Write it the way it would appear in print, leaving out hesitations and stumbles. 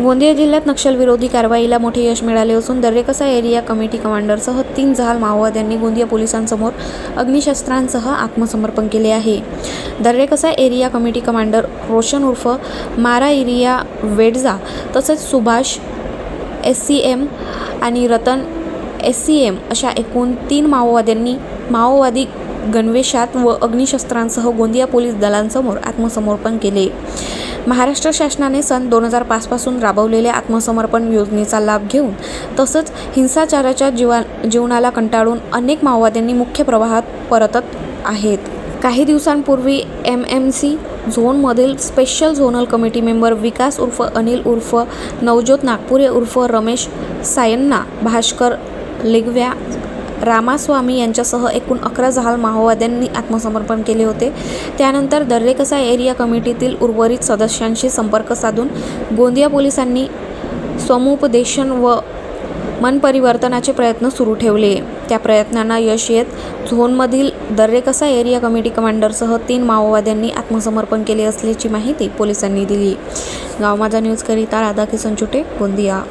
गोंदिया जिल्ह्यात नक्षलविरोधी कारवाईला मोठे यश मिळाले असून दर्रेकसा एरिया कमिटी कमांडरसह 3 जहाल माओवाद्यांनी गोंदिया पोलिसांसमोर अग्निशस्त्रांसह आत्मसमर्पण केले आहे. Darrekasa area committee commander Roshan उर्फ मारा एरिया वेडजा तसेच सुभाष SCM आणि रतन SCM अशा एकूण 3 माओवाद्यांनी माओवादी गणवेशात व अग्निशस्त्रांसह गोंदिया पोलीस दलांसमोर आत्मसमर्पण केले. महाराष्ट्र शासनाने सन 2005 पासून राबवलेल्या आत्मसमर्पण योजनेचा लाभ घेऊन तसंच हिंसाचाराच्या जीवनाला कंटाळून अनेक माओवाद्यांनी मुख्य प्रवाहात परतत आहेत. काही दिवसांपूर्वी MMC झोनमधील स्पेशल झोनल कमिटी मेंबर विकास उर्फ अनिल उर्फ नवज्योत नागपुरे उर्फ रमेश सायन्ना भास्कर लेगव्या रामास्वामी यांच्यासह एकूण 11 जहाल माओवाद्यांनी आत्मसमर्पण केले होते. त्यानंतर दर्रेकसा एरिया कमिटीतील उर्वरित सदस्यांशी संपर्क साधून गोंदिया पोलिसांनी समुपदेशन व मनपरिवर्तनाचे प्रयत्न सुरू ठेवले. त्या प्रयत्नांना यश येत झोनमधील दर्रेकसा एरिया कमिटी कमांडरसह 3 माओवाद्यांनी आत्मसमर्पण केले असल्याची माहिती पोलिसांनी दिली. गाव माझा न्यूजकरिता राधा किसन चुटे, गोंदिया.